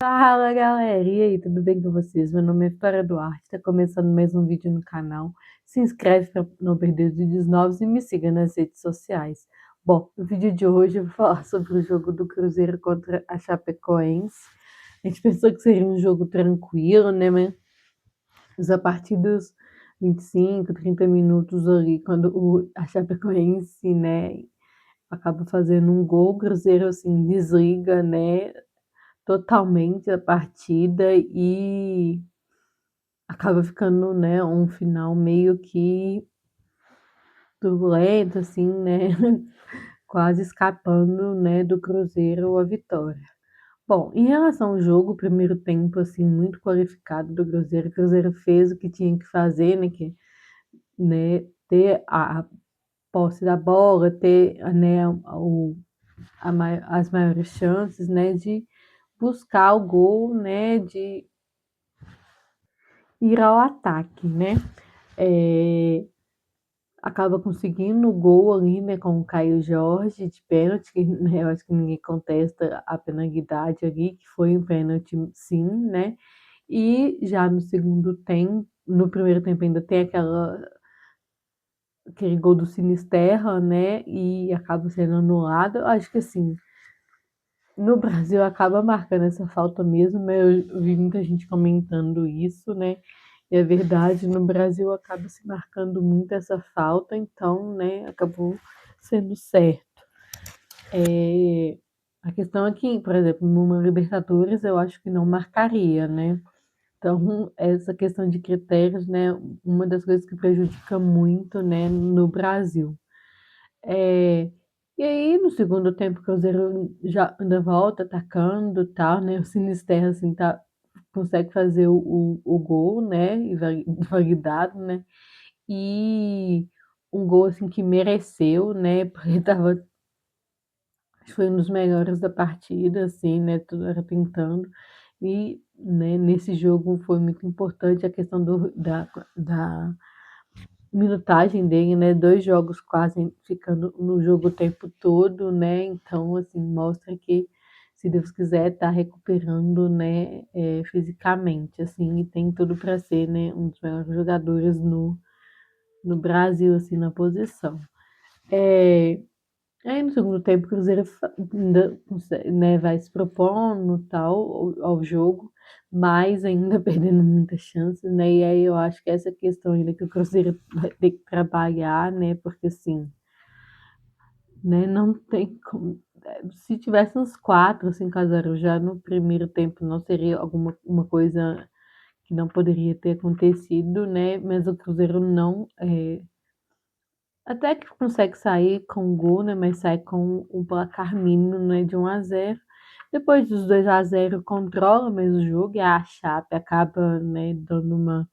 Fala galera, e aí, tudo bem com vocês? Meu nome é Vitória Duarte, está começando mais um vídeo no canal. Se inscreve para não perder os vídeos novos e me siga nas redes sociais. Bom, no vídeo de hoje eu vou falar sobre o jogo do Cruzeiro contra a Chapecoense. A gente pensou que seria um jogo tranquilo, né? Mas a partir dos 25, 30 minutos ali, quando a Chapecoense, né, acaba fazendo um gol, o Cruzeiro assim desliga, né, totalmente a partida e acaba ficando, né, um final meio que turbulento, assim, né, quase escapando, né, do Cruzeiro a vitória. Bom, em relação ao jogo, o primeiro tempo, assim, muito qualificado do Cruzeiro, o Cruzeiro fez o que tinha que fazer, né, que, né, ter a posse da bola, ter, né, as maiores chances, né, de buscar o gol, né, de ir ao ataque, né? É, acaba conseguindo o gol ali, né, com o Caio Jorge de pênalti, que né, eu acho que ninguém contesta a penalidade ali, que foi um pênalti sim, né? E já no segundo tempo, no primeiro tempo ainda tem aquele gol do Sinisterra, né? E acaba sendo anulado. Eu acho que assim, no Brasil acaba marcando essa falta mesmo, né? Eu vi muita gente comentando isso, né? E é verdade, no Brasil acaba se marcando muito essa falta, então, né, acabou sendo certo. A questão é que, por exemplo, numa Libertadores eu acho que não marcaria, né? Então, essa questão de critérios, né, uma das coisas que prejudica muito, né, no Brasil. É, e aí, no segundo tempo, o Cruzeiro já ainda volta atacando, tal, né? O Sinisterra, assim, consegue fazer o gol, né? E validado, né? E um gol, assim, que mereceu, né? Porque tava, acho que foi um dos melhores da partida, assim, né? Tudo era tentando. E, né, nesse jogo foi muito importante a questão da minutagem dele, né? 2 jogos quase ficando no jogo o tempo todo, né? Então, assim, mostra que, se Deus quiser, tá recuperando, né, fisicamente, assim, e tem tudo para ser, né, um dos melhores jogadores no Brasil, assim, na posição. É, aí no segundo tempo o Cruzeiro ainda né, vai se propondo tal ao jogo, mas ainda perdendo muitas chances, né? E aí eu acho que essa questão ainda que o Cruzeiro vai ter que trabalhar, né? Porque assim, né, não tem como. Se tivesse uns 4, 5-0 já no primeiro tempo, não seria alguma uma coisa que não poderia ter acontecido, né? Mas o Cruzeiro não até que consegue sair com gol, né, mas sai com o placar mínimo, né, de 1-0. Depois dos 2-0 controla mais o jogo e a Chape acaba, né, dando uma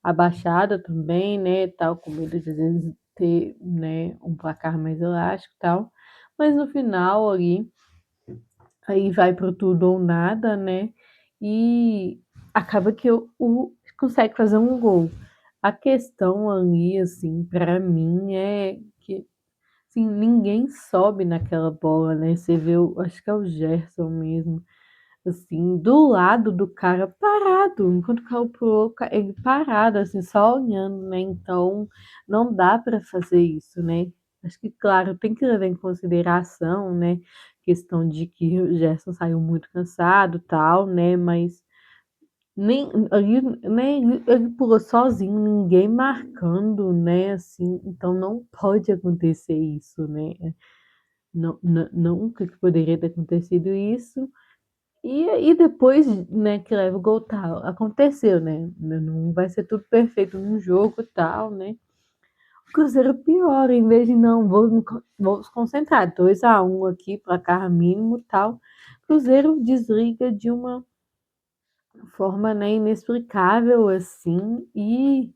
abaixada também, né, tal, com medo de às vezes ter, né, um placar mais elástico e tal. Mas no final ali, aí vai pro tudo ou nada, né, e acaba que consegue fazer um gol. A questão ali, assim, para mim é que assim, ninguém sobe naquela bola, né? Você vê, acho que é o Gerson mesmo, assim, do lado do cara parado, enquanto o cara pulou, ele parado, assim, só olhando, né? Então, não dá para fazer isso, né? Acho que, claro, tem que levar em consideração, né? Questão de que o Gerson saiu muito cansado, tal, né? Mas nem ele pulou sozinho, ninguém marcando, né? Assim, então não pode acontecer isso, né? Não, nunca que poderia ter acontecido isso. E depois, né, que leva o gol tal, aconteceu, né? Não vai ser tudo perfeito num jogo tal, né? O Cruzeiro piora, em vez de não, vou se concentrar, 2-1 aqui, placar mínimo tal. Cruzeiro desliga de uma forma, né, inexplicável assim, e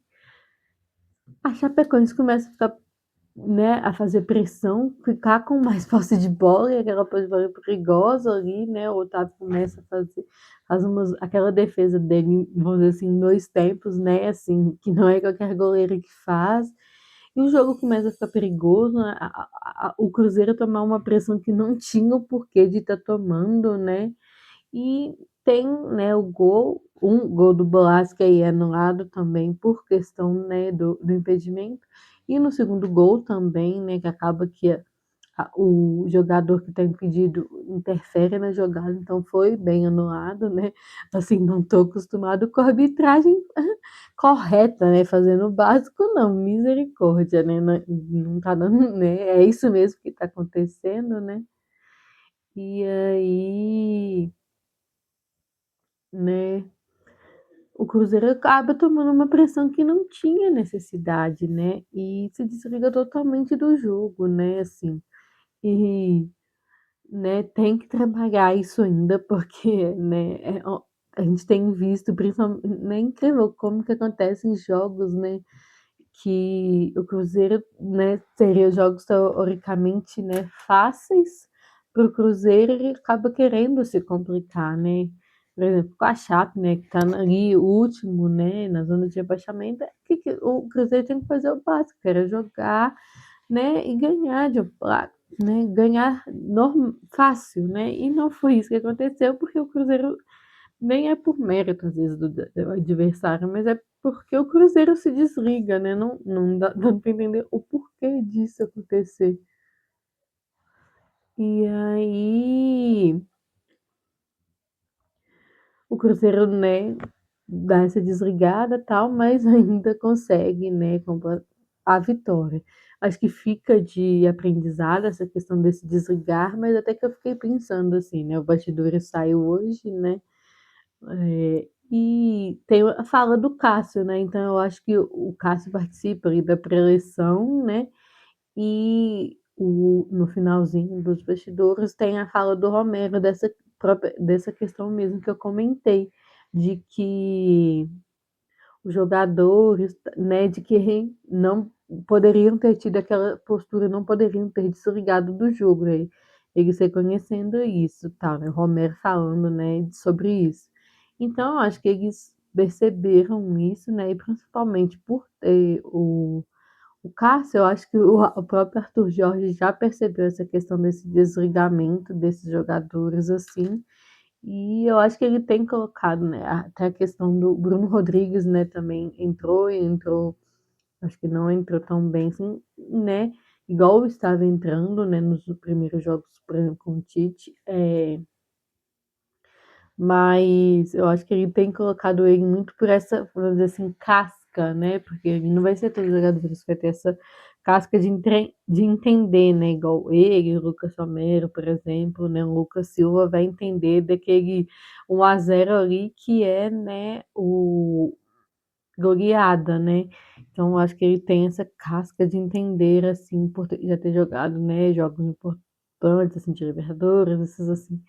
a Chapecoense começa a ficar, né, a fazer pressão, ficar com mais posse de bola e aquela posse de bola perigosa ali, né? O Otávio começa a faz aquela defesa dele, vamos dizer assim, em 2 tempos, né? Assim, que não é qualquer goleiro que faz. E o jogo começa a ficar perigoso, né? O Cruzeiro tomar uma pressão que não tinha o porquê de estar tomando, né? E tem, né, o gol, um gol do Boas que aí é anulado também por questão, né, do impedimento, e no segundo gol também, né, que acaba que o jogador que está impedido interfere na jogada, então foi bem anulado, né? Assim, não estou acostumado com a arbitragem correta, né? Fazendo o básico, não, misericórdia, né? Não, não tá dando, né? É isso mesmo que está acontecendo, né? E aí, né? O Cruzeiro acaba tomando uma pressão que não tinha necessidade, né? E se desliga totalmente do jogo, né? Assim, e né, tem que trabalhar isso ainda, porque, né, a gente tem visto, principalmente, né, é incrível como que acontecem jogos, né, que o Cruzeiro, né, seria jogos teoricamente, né, fáceis para o Cruzeiro e acaba querendo se complicar, né. Por exemplo, com a Chape, né, que está ali o último, né, na zona de rebaixamento, que o Cruzeiro tem que fazer o básico, que era jogar, né, e ganhar de né, ganhar fácil, né, e não foi isso que aconteceu, porque o Cruzeiro nem é por mérito, às vezes, do adversário, mas é porque o Cruzeiro se desliga, né, não dá para entender o porquê disso acontecer. E aí, o Cruzeiro, né, dá essa desligada e tal, mas ainda consegue, né, a vitória. Acho que fica de aprendizado essa questão desse desligar, mas até que eu fiquei pensando assim, né, o Bastidores saiu hoje, né, e tem a fala do Cássio, né, então eu acho que o Cássio participa ali da preleção, né, e no finalzinho dos bastidores tem a fala do Romero dessa questão mesmo que eu comentei, de que os jogadores, né, de que não poderiam ter tido aquela postura, não poderiam ter desligado do jogo, né? Eles reconhecendo isso, tal, né? O Romero falando, né, sobre isso. Então, eu acho que eles perceberam isso, né? E principalmente por ter o Cássio, eu acho que o próprio Arthur Jorge já percebeu essa questão desse desligamento desses jogadores assim, e eu acho que ele tem colocado, né, até a questão do Bruno Rodrigues, né, também entrou, acho que não entrou tão bem assim, né, igual estava entrando, né, nos primeiros jogos, por exemplo, com o Tite, mas eu acho que ele tem colocado ele muito por essa, vamos dizer assim, casca, né? Porque ele não vai ser todos os jogadores que vai ter essa casca de entender, né? Igual ele, o Lucas Romero, por exemplo, né? O Lucas Silva vai entender daquele 1-0 ali que é, né, o goleada, né? Então, eu acho que ele tem essa casca de entender, assim, por já ter jogado, né, jogos importantes, assim, de Libertadores, esses assim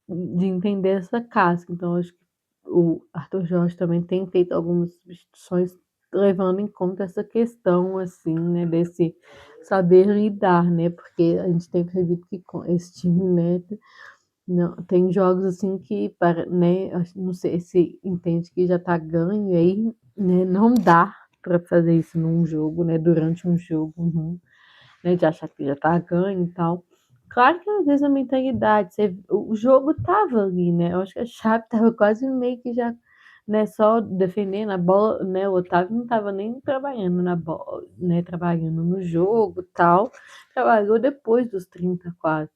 de entender essa casca. Então, acho que o Arthur Jorge também tem feito algumas substituições levando em conta essa questão, assim, né, desse saber lidar, né, porque a gente tem percebido que com esse time, né, não, tem jogos assim que, né, não sei se entende que já tá ganho, e aí, né, não dá para fazer isso num jogo, né, durante um jogo, né, de achar que já tá ganho e tal. Claro que às vezes a mentalidade, o jogo tava ali, né? Eu acho que a Chape tava quase meio que já, né, só defendendo a bola, né? O Otávio não tava nem trabalhando na bola, né? Trabalhando no jogo e tal. Trabalhou depois dos 30 quase,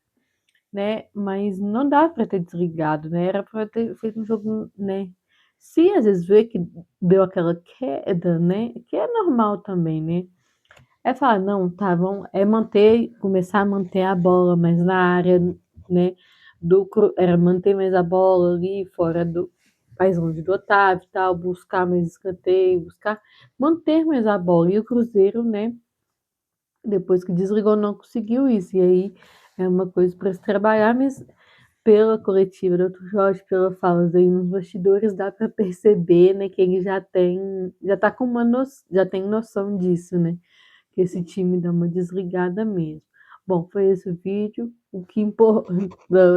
né? Mas não dá para ter desligado, né? Era para ter feito um jogo, né? Se às vezes vê que deu aquela queda, né? Que é normal também, né? É falar, não, tá, vamos, é manter, começar a manter a bola mais na área, né? Era manter mais a bola ali, fora mais longe do Otávio e tal, buscar mais escanteio, manter mais a bola. E o Cruzeiro, né? Depois que desligou, não conseguiu isso. E aí é uma coisa para se trabalhar, mas pela coletiva do Dr. Jorge, pela fala aí nos bastidores, dá para perceber, né, que ele já tá com já tem noção disso, né? Que esse time dá uma desligada mesmo. Bom, foi esse o vídeo. O que importou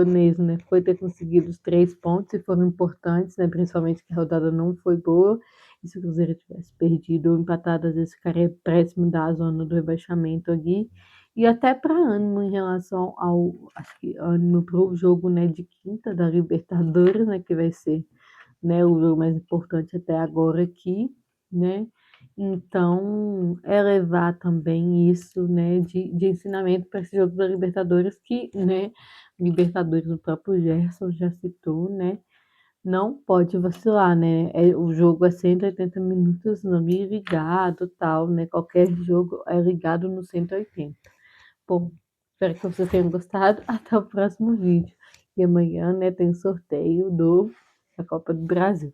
mesmo, né, foi ter conseguido os 3 pontos e foram importantes, né, principalmente que a rodada não foi boa. E se o Cruzeiro tivesse perdido ou empatado, às vezes ficaria próximo da zona do rebaixamento ali. E até para ânimo em relação ao acho que ânimo para o jogo, né, de quinta da Libertadores, né, que vai ser, né, o jogo mais importante até agora aqui, né. Então, levar também isso, né, de ensinamento para esse jogo da Libertadores que, né, Libertadores o próprio Gerson já citou, né, não pode vacilar, né, o jogo é 180 minutos ali ligado, tal, né, qualquer jogo é ligado no 180. Bom, espero que vocês tenham gostado. Até o próximo vídeo. E amanhã, né, tem sorteio da Copa do Brasil.